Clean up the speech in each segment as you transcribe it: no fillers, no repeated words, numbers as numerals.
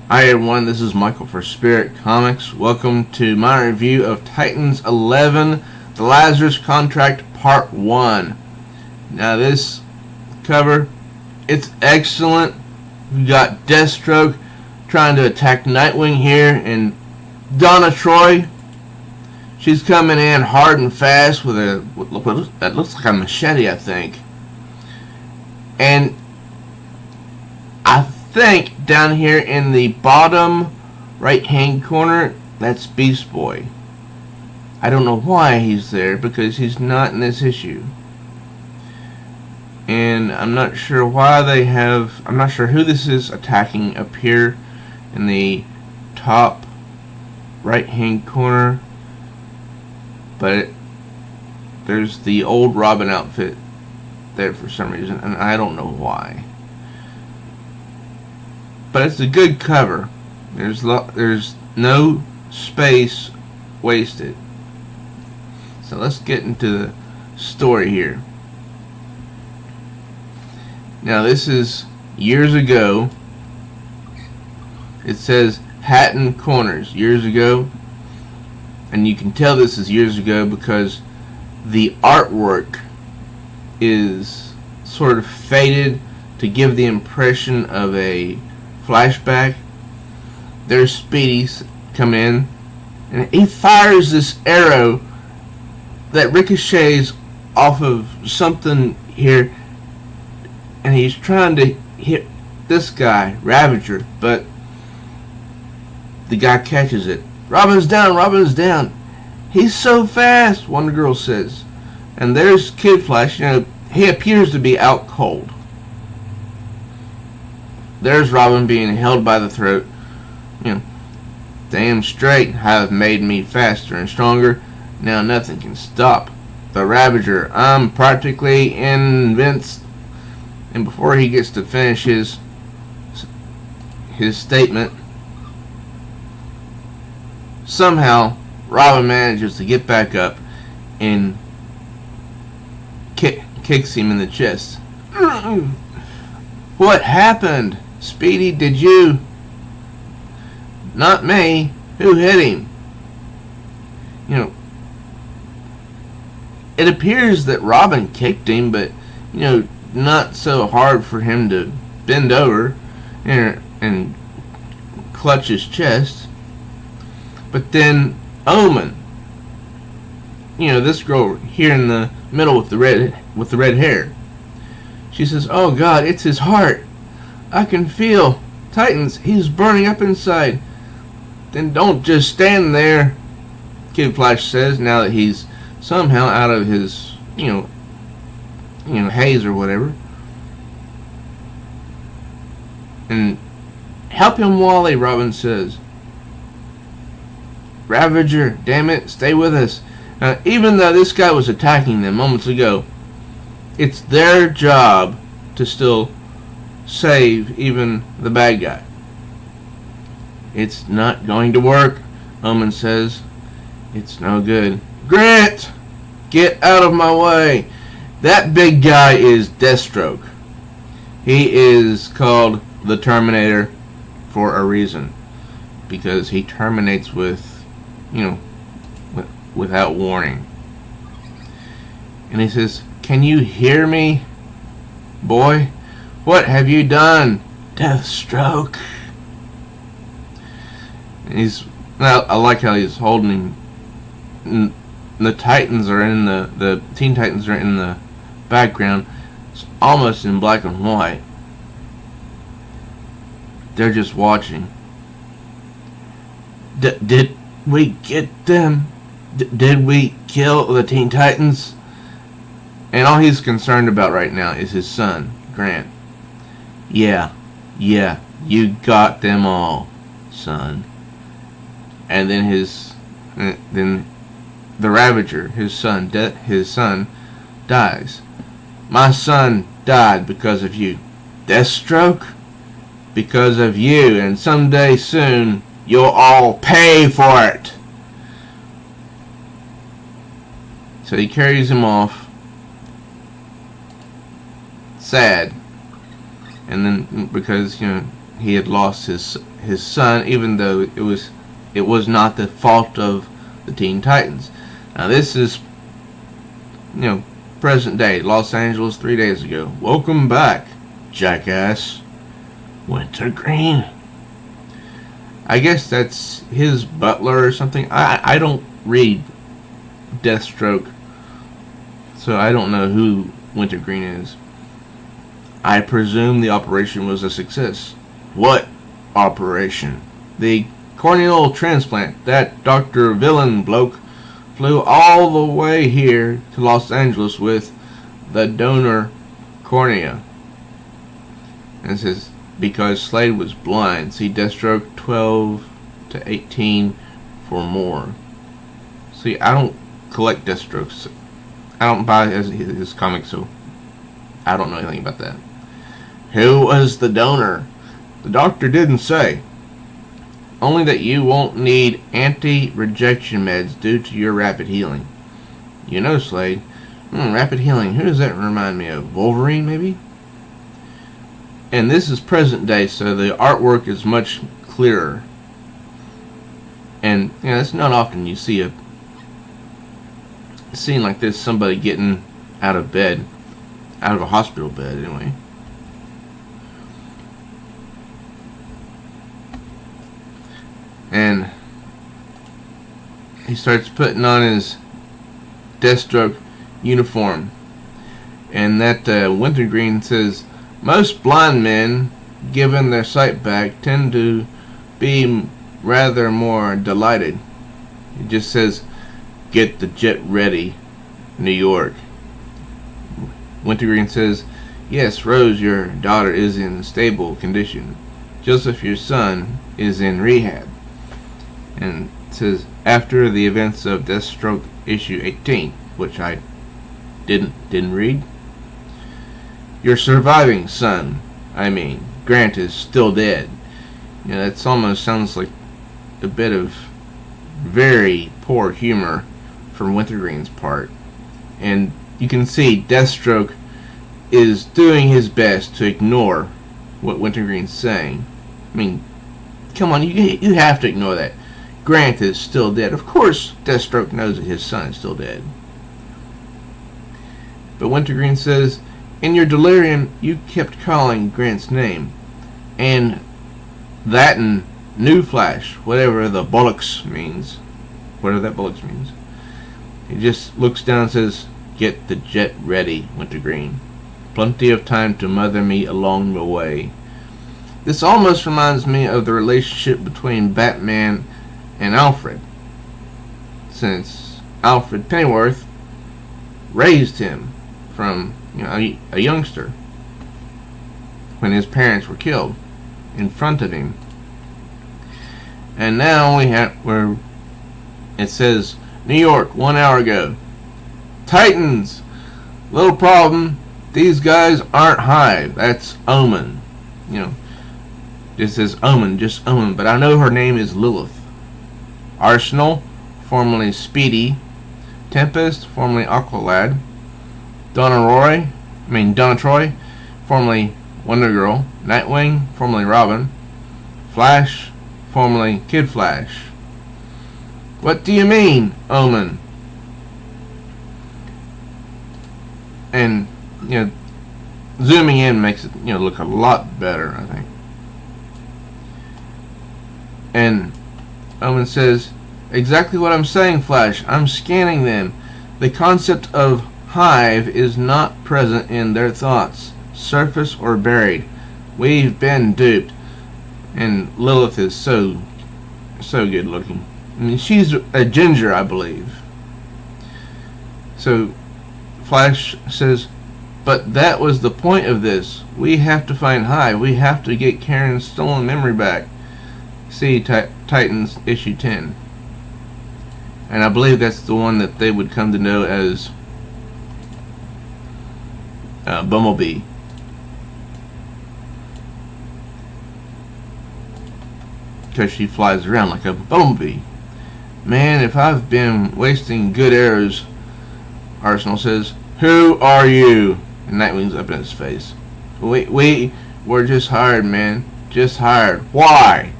Hi everyone, this is Michael for Spirit Comics. Welcome to my review of Titans 11, The Lazarus Contract Part 1. Now this cover, it's excellent. We got Deathstroke trying to attack Nightwing here, and Donna Troy, she's coming in hard and fast with that looks like a machete, I think. And I think down here in the bottom right hand corner, that's Beast Boy. I don't know why he's there, because he's not in this issue. And I'm not sure why I'm not sure who this is attacking up here in the top right hand corner. But there's the old Robin outfit there for some reason, and I don't know why. But it's a good cover. There's no space wasted. So let's get into the story here. Now this is years ago. It says Hatton Corners, years ago. And you can tell this is years ago because the artwork is sort of faded to give the impression of a flashback. There's Speedy coming in, and he fires this arrow that ricochets off of something here, and he's trying to hit this guy, Ravager, but the guy catches it. Robin's down, Robin's down. He's so fast, one girl says. And there's Kid Flash, he appears to be out cold. There's Robin being held by the throat. Damn straight have made me faster and stronger. Now nothing can stop the Ravager. I'm practically invincible. And before he gets to finish his statement, somehow Robin manages to get back up and kicks him in the chest. What happened? Speedy, did you? Not me. Who hit him? It appears that Robin kicked him, but not so hard for him to bend over and clutch his chest. But then Omen, this girl here in the middle with the red hair, she says, "Oh God, it's his heart. I can feel Titans. He's burning up inside." Then don't just stand there, Kid Flash says, now that he's somehow out of his haze or whatever. And help him, Wally, Robin says. Ravager, damn it, stay with us. Even though this guy was attacking them moments ago, it's their job to still save even the bad guy. It's not going to work, Omen says. It's no good. Grant, get out of my way. That big guy is Deathstroke. He is called the Terminator for a reason, because he terminates without warning. And he says, "Can you hear me, boy? What have you done, Deathstroke?" And I like how he's holding him. The Titans are in the Teen Titans are in the background. It's almost in black and white. They're just watching. Did we get them? Did we kill the Teen Titans? And all he's concerned about right now is his son, Grant. Yeah, you got them all, son. And then the Ravager, his son dies. My son died because of you, Deathstroke. Because of you, and someday soon you'll all pay for it. So he carries him off, sad, and then because he had lost his son, even though it was not the fault of the Teen Titans. Now this is, present day, Los Angeles 3 days ago. Welcome back, jackass. Wintergreen. I guess that's his butler or something. I don't read Deathstroke, so I don't know who Wintergreen is. I presume the operation was a success. What operation? The corneal transplant. That Dr. Villain bloke flew all the way here to Los Angeles with the donor cornea. And it says, because Slade was blind, see Deathstroke 12 to 18 for more. See, I don't collect Deathstrokes. I don't buy his comics, so I don't know anything about that. Who was the donor? The doctor didn't say. Only that you won't need anti-rejection meds due to your rapid healing. You know, Slade. Rapid healing. Who does that remind me of? Wolverine, maybe? And this is present day, so the artwork is much clearer. And it's not often you see a scene like this, somebody getting out of bed, out of a hospital bed anyway. And he starts putting on his Deathstroke uniform, and that Wintergreen says, most blind men, given their sight back, tend to be rather more delighted. He just says, get the jet ready, New York. Wintergreen says, yes, Rose, your daughter, is in stable condition. Joseph, your son, is in rehab. And it says, after the events of Deathstroke issue 18, which I didn't read. Your surviving son, Grant, is still dead. That almost sounds like a bit of very poor humor from Wintergreen's part. And you can see Deathstroke is doing his best to ignore what Wintergreen's saying. Come on, you have to ignore that. Grant is still dead. Of course, Deathstroke knows that his son is still dead. But Wintergreen says, in your delirium, you kept calling Grant's name. And that and Newflash, whatever the bollocks means. Whatever that bollocks means. He just looks down and says, get the jet ready, Wintergreen. Plenty of time to mother me along the way. This almost reminds me of the relationship between Batman and Alfred, since Alfred Pennyworth raised him from a youngster when his parents were killed in front of him. And now where it says New York 1 hour ago. Titans, little problem. These guys aren't Hive. That's Omen. This says Omen, just Omen, but I know her name is Lilith. Arsenal, formerly Speedy. Tempest, formerly Aqualad. Donna Troy, formerly Wonder Girl. Nightwing, formerly Robin. Flash, formerly Kid Flash. What do you mean, Omen? And, zooming in makes it, look a lot better, I think. And Omen says, exactly what I'm saying, Flash. I'm scanning them. The concept of Hive is not present in their thoughts, surface or buried. We've been duped. And Lilith is so good looking. She's a ginger, I believe. So Flash says, but that was the point of this. We have to find Hive. We have to get Karen's stolen memory back. See Titans issue 10. And I believe that's the one that they would come to know as Bumblebee. Because she flies around like a bumblebee. Man, if I've been wasting good arrows, Arsenal says, who are you? And Nightwing's up in his face. We're just hired, man. just hired. Why?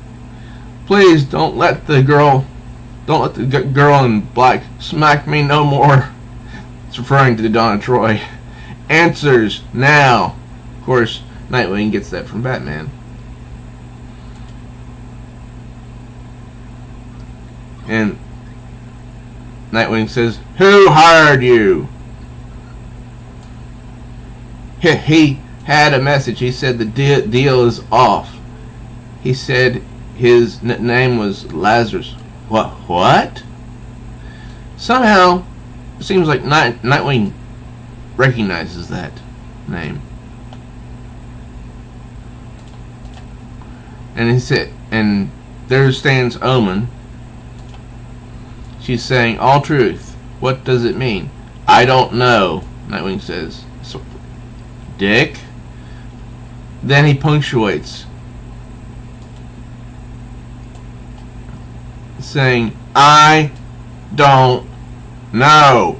Please don't let the girl in black smack me no more. It's referring to Donna Troy. Answers now. Of course, Nightwing gets that from Batman. And Nightwing says, "Who hired you?" He had a message. He said the deal is off. He said his name was Lazarus. What? Somehow, it seems like Nightwing recognizes that name. And he said, and there stands Omen. She's saying, "All truth. What does it mean?" "I don't know," Nightwing says. So, Dick. Then he punctuates, saying, "I don't know."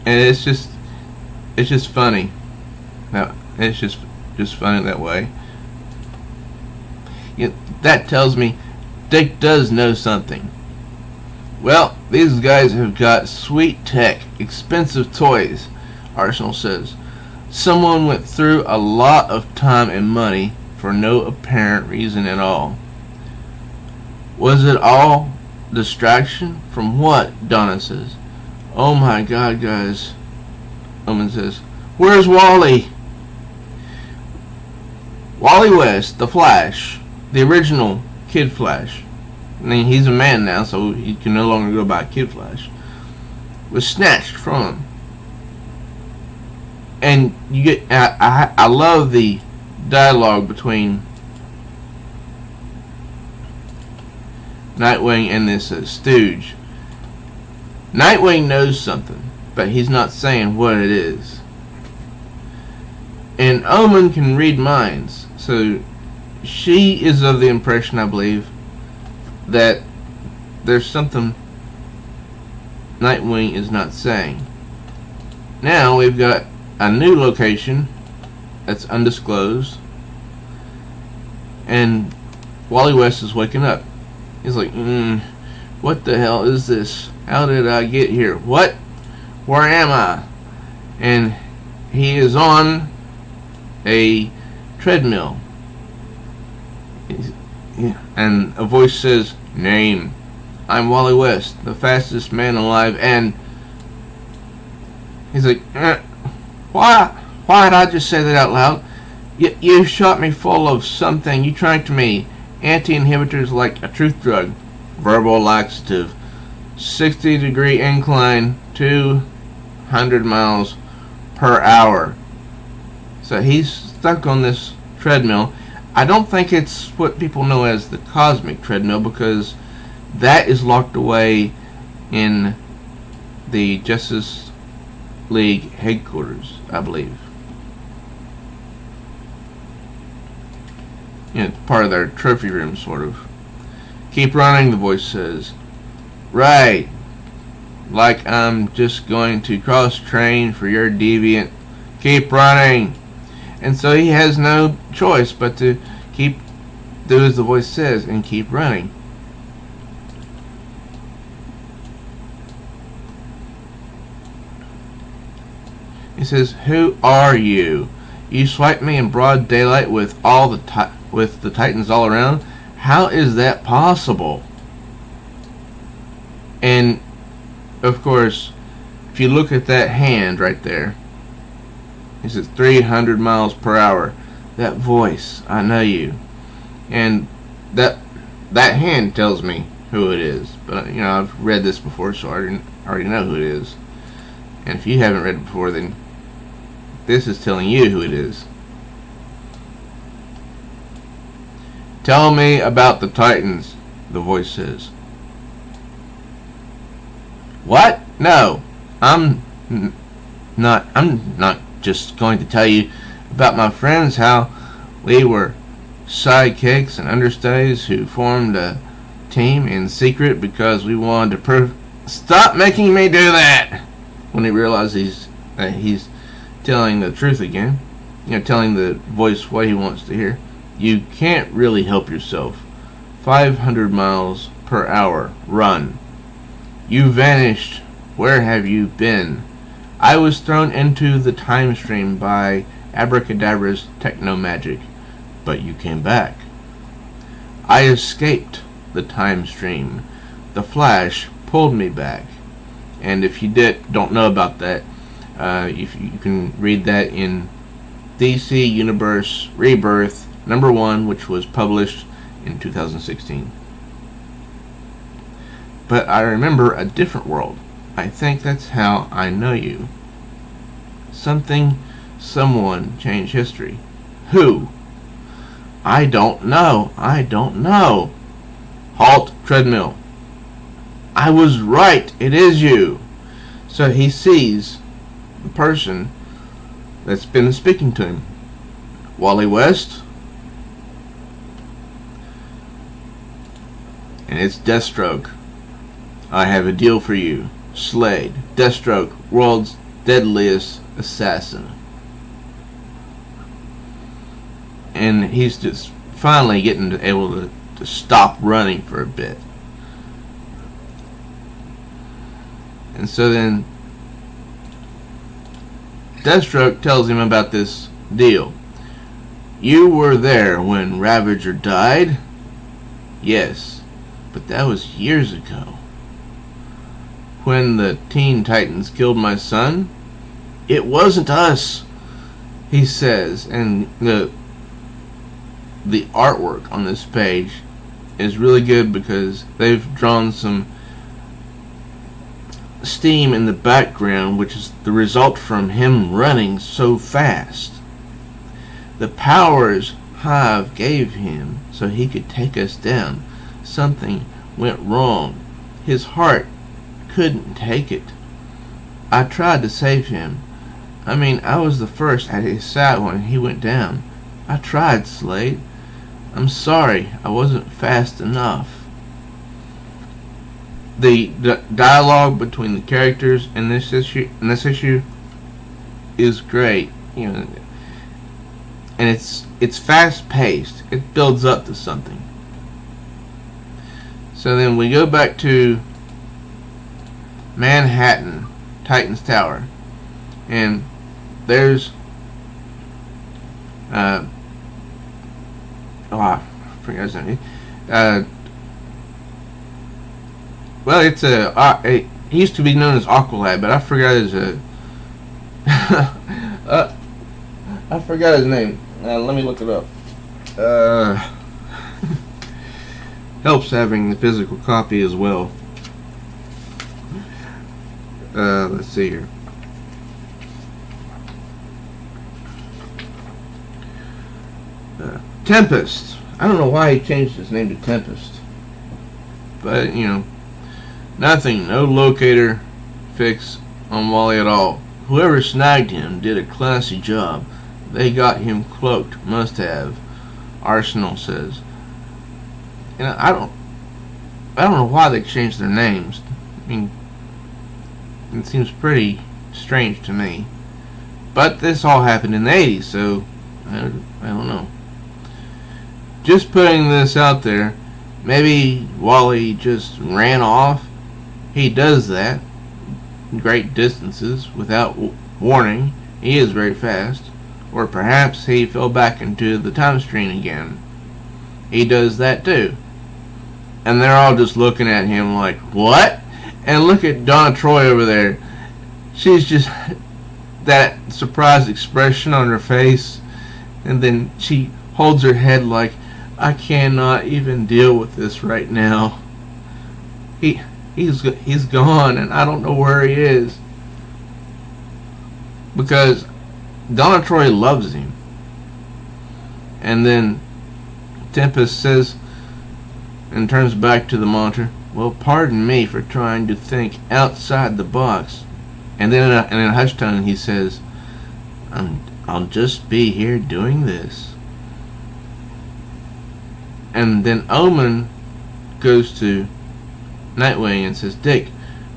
And it's just funny. Now it's just funny that way. That tells me Dick does know something. Well, these guys have got sweet tech, expensive toys, Arsenal says. Someone went through a lot of time and money for no apparent reason at all. Was it all distraction? From what? Donna says. "Oh my God, guys," Omen says. "Where's Wally?" Wally West, the Flash, the original Kid Flash. I mean, he's a man now, so he can no longer go by Kid Flash. Was snatched from him. And you get, I love the dialogue between Nightwing and this stooge. Nightwing knows something, but he's not saying what it is. And Omen can read minds, so she is of the impression, I believe, that there's something Nightwing is not saying. Now we've got a new location that's undisclosed, and Wally West is waking up. He's like, what the hell is this? How did I get here? What? Where am I? And he is on a treadmill. And a voice says, "Name." "I'm Wally West, the fastest man alive." And he's like, Why did I just say that out loud? You shot me full of something. You tranked me. Anti-inhibitors like a truth drug. Verbal laxative. 60-degree incline, 200 miles per hour. So he's stuck on this treadmill. I don't think it's what people know as the cosmic treadmill, because that is locked away in the Justice League headquarters, I believe. Part of their trophy room, sort of. "Keep running," the voice says. "Right. Like I'm just going to cross-train for your deviant. Keep running." And so he has no choice but to do as the voice says and keep running. He says, "Who are you? You swiped me in broad daylight with with the Titans all around? How is that possible?" And of course, if you look at that hand right there, he says 300 miles per hour. That voice, I know you. And that hand tells me who it is. But I've read this before, so I already know who it is. And if you haven't read it before, then this is telling you who it is. "Tell me about the Titans," the voice says. "What? No, I'm not just going to tell you about my friends, how we were sidekicks and understudies who formed a team in secret because we wanted to Stop making me do that! When he realizes he's telling the truth again, telling the voice what he wants to hear. You can't really help yourself. 500 miles per hour. Run. You vanished. Where have you been? I was thrown into the time stream by Abracadabra's techno-magic, but you came back. I escaped the time stream. The Flash pulled me back. And if you don't know about that, if you can read that in DC Universe Rebirth #1, which was published in 2016. But I remember a different world. I think that's how I know you. Someone changed history. Who? I don't know. Halt, treadmill. I was right. It is you. So he sees the person that's been speaking to him. Wally West. And it's Deathstroke. I have a deal for you. Slade. Deathstroke, world's deadliest assassin. And he's just finally getting able to stop running for a bit. And so then Deathstroke tells him about this deal. You were there when Ravager died? Yes, but that was years ago. When the Teen Titans killed my son? It wasn't us, he says, and the artwork on this page is really good because they've drawn some steam in the background, which is the result from him running so fast. The powers Hive gave him so he could take us down. Something went wrong. His heart couldn't take it. I tried to save him. I was the first at his side when he went down. I tried, Slade. I'm sorry I wasn't fast enough. The dialogue between the characters in this issue is great, and it's fast paced. It builds up to something. So then we go back to Manhattan, Titan's Tower, and there's I forgot his name. Well, it's he used to be known as Aqualad, but I forgot his I forgot his name. Let me look it up. Helps having the physical copy as well. Let's see here. Tempest. I don't know why he changed his name to Tempest. But, nothing. No locator fix on Wally at all. Whoever snagged him did a classy job. They got him cloaked. Must have. Arsenal says. I don't know why they changed their names. It seems pretty strange to me. But this all happened in the 80s, so I don't know. Just putting this out there. Maybe Wally just ran off. He does that great distances without warning. He is very fast. Or perhaps he fell back into the time stream again. He does that too. And they're all just looking at him like, what? And look at Donna Troy over there. She's just that surprised expression on her face. And then she holds her head like, I cannot even deal with this right now. He's gone, and I don't know where he is. Because Donna Troy loves him. And then Tempest says, and turns back to the monitor, well, pardon me for trying to think outside the box. And then in a hushed tone he says, I'll just be here doing this. And then Omen goes to Nightwing and says, Dick,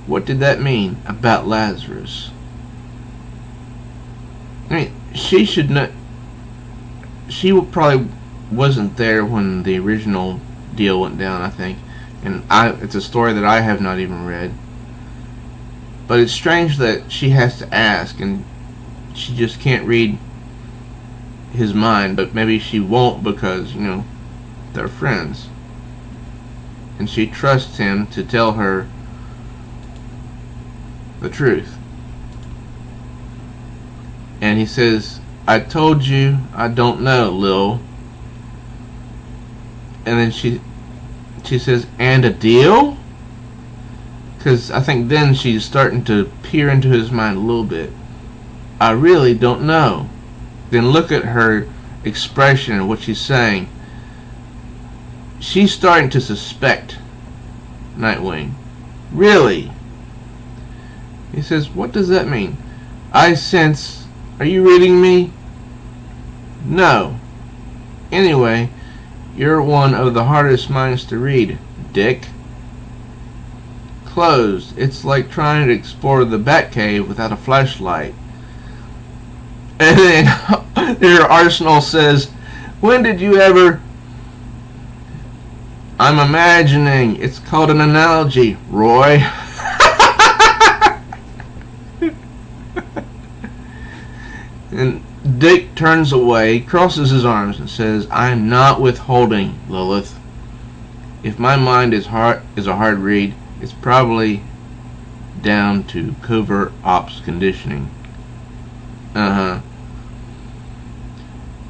What did that mean about Lazarus? I mean, she should know. She probably wasn't there when the original deal went down, I think. And it's a story that I have not even read. But it's strange that she has to ask, and she just can't read his mind. But maybe she won't because, they're friends. And she trusts him to tell her the truth. And he says, I told you I don't know, Lil. And then she says, and a deal? Because I think then she's starting to peer into his mind a little bit. I really don't know. Then look at her expression and what she's saying. She's starting to suspect Nightwing. Really? He says, what does that mean? I sense... Are you reading me? No. Anyway, you're one of the hardest minds to read, Dick. Closed. It's like trying to explore the Batcave without a flashlight. And then your Arsenal says, when did you ever... I'm imagining. It's called an analogy, Roy. And Dick turns away, crosses his arms, and says, I'm not withholding, Lilith. If my mind is a hard read, it's probably down to covert ops conditioning.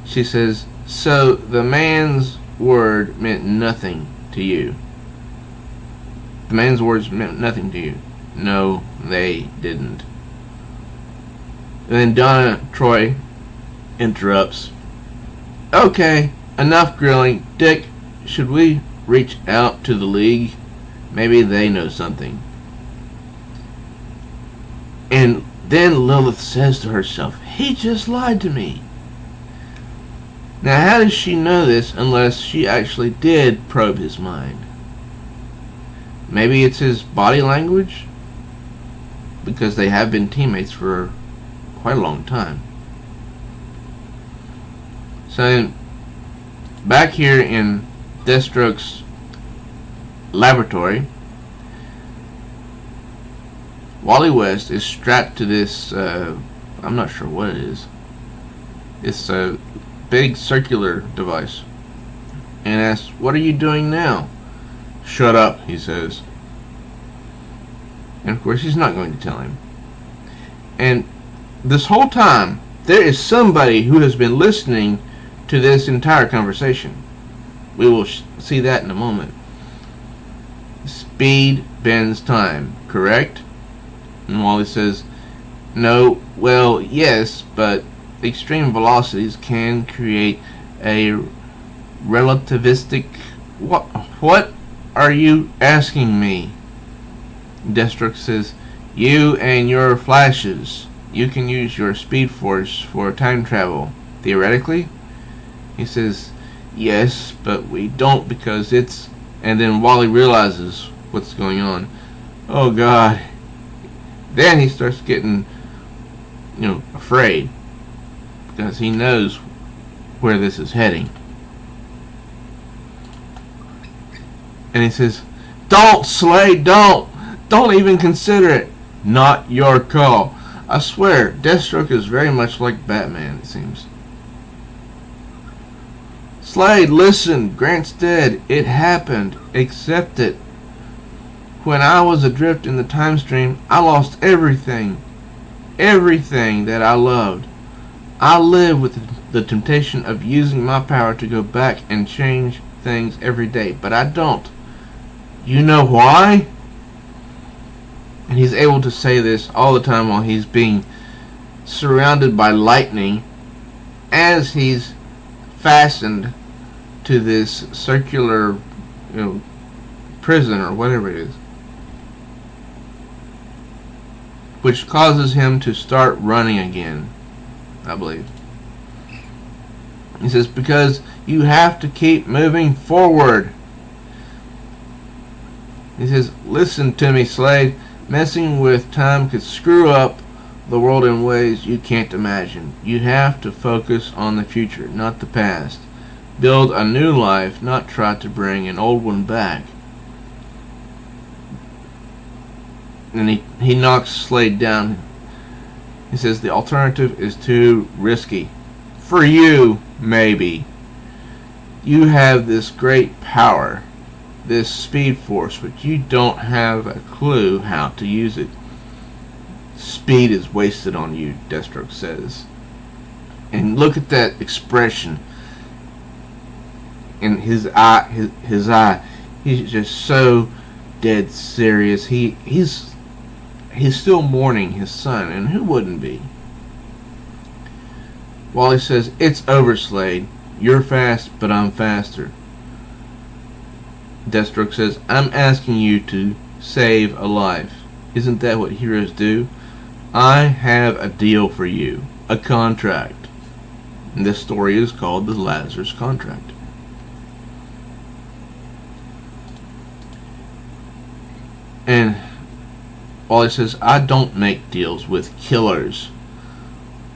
She says, so the man's word meant nothing to you. The man's words meant nothing to you. No, they didn't. And then Donna Troy interrupts. Okay, enough grilling. Dick, should we reach out to the League? Maybe they know something. And then Lilith says to herself, he just lied to me. Now how does she know this unless she actually did probe his mind? Maybe it's his body language? Because they have been teammates for quite a long time. So back here in Deathstroke's laboratory, Wally West is strapped to this, I'm not sure what it is. It's a big circular device. And asks, what are you doing now? Shut up, he says. And of course he's not going to tell him. And this whole time, there is somebody who has been listening to this entire conversation. We will see that in a moment. Speed bends time, correct? And Wally says, no, well, yes, but extreme velocities can create a relativistic... What are you asking me? Deathstroke says, you and your flashes. You can use your speed force for time travel, theoretically. He says, yes, but we don't because it's... And then Wally realizes what's going on. Oh, God. Then he starts getting, afraid. Because he knows where this is heading. And he says, don't, Slade, don't. Don't even consider it. Not your call. I swear, Deathstroke is very much like Batman, it seems. Slade, listen. Grant's dead. It happened. Accept it. When I was adrift in the time stream, I lost everything. Everything that I loved. I live with the temptation of using my power to go back and change things every day, but I don't. You know why? And he's able to say this all the time while he's being surrounded by lightning as he's fastened to this circular, prison or whatever it is. Which causes him to start running again, I believe. He says, because you have to keep moving forward. He says, listen to me, Slade. Messing with time could screw up the world in ways you can't imagine. You have to focus on the future, not the past. Build a new life, not try to bring an old one back. And he knocks Slade down. He says the alternative is too risky. For you, maybe. You have this great power, this speed force, but you don't have a clue how to use it. Speed is wasted on you, Deathstroke says. And look at that expression in his eye. His eye. He's just so dead serious. He's still mourning his son, and who wouldn't be? Wally says, "It's over, Slade. You're fast, but I'm faster." Deathstroke says, "I'm asking you to save a life. Isn't that what heroes do? I have a deal for you. A contract." And this story is called the Lazarus Contract. And Wally says, "I don't make deals with killers.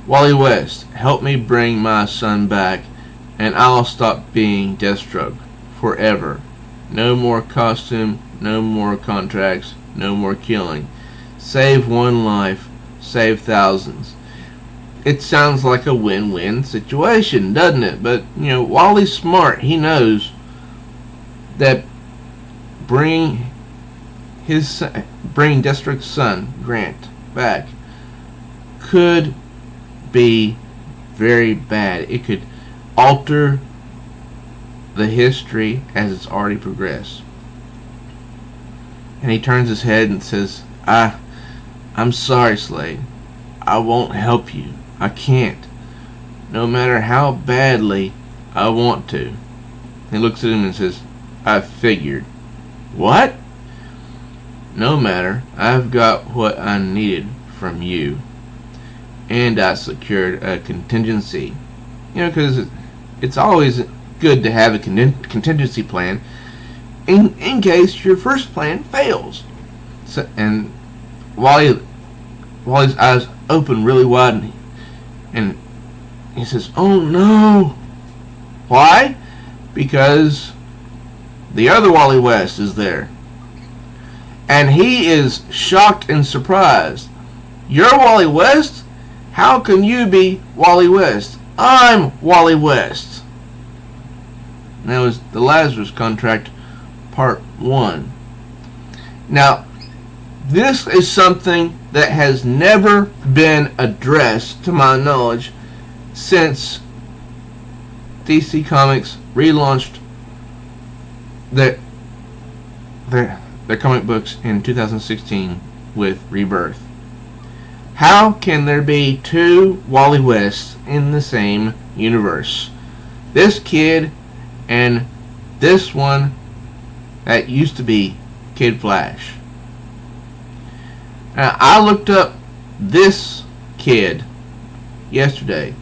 Wally West, help me bring my son back, and I'll stop being Deathstroke forever. No more costume, no more contracts, no more killing. Save one life, save thousands." It sounds like a win-win situation, doesn't it? But, Wally's smart. He knows that bringing Deathstroke's son, Grant, back could be very bad. It could alter the history as it's already progressed. And he turns his head and says, I'm sorry, Slade. I won't help you. I can't. No matter how badly I want to." He looks at him and says, "I figured." "What?" "No matter. I've got what I needed from you. And I secured a contingency." Because it's always good to have a contingency plan in case your first plan fails. So, and Wally's eyes open really wide, and he says, "Oh no." "Why?" "Because the other Wally West is there." And he is shocked and surprised. "You're Wally West? How can you be Wally West? I'm Wally West." And that was the Lazarus Contract, Part 1. Now, this is something that has never been addressed, to my knowledge, since DC Comics relaunched their comic books in 2016 with Rebirth. How can there be two Wally Wests in the same universe? This kid and this one that used to be Kid Flash. Now, I looked up this kid yesterday,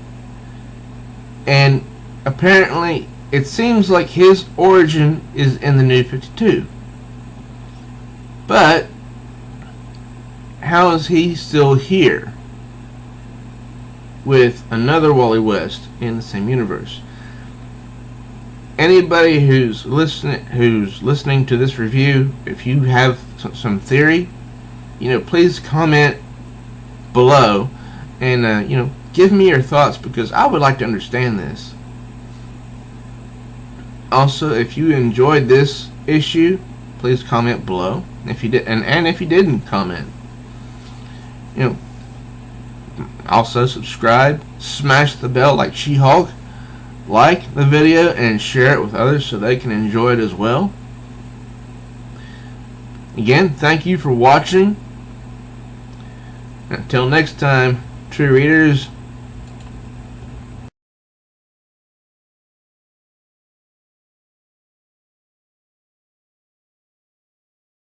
and apparently it seems like his origin is in the New 52. But how is he still here with another Wally West in the same universe? Anybody who's listening to this review, if you have some theory, please comment below and give me your thoughts, because I would like to understand this. Also, if you enjoyed this issue, please comment below. If you did, and if you didn't comment, also subscribe, smash the bell like She-Hulk, like the video, and share it with others so they can enjoy it as well. Again, thank you for watching. Until next time, true readers,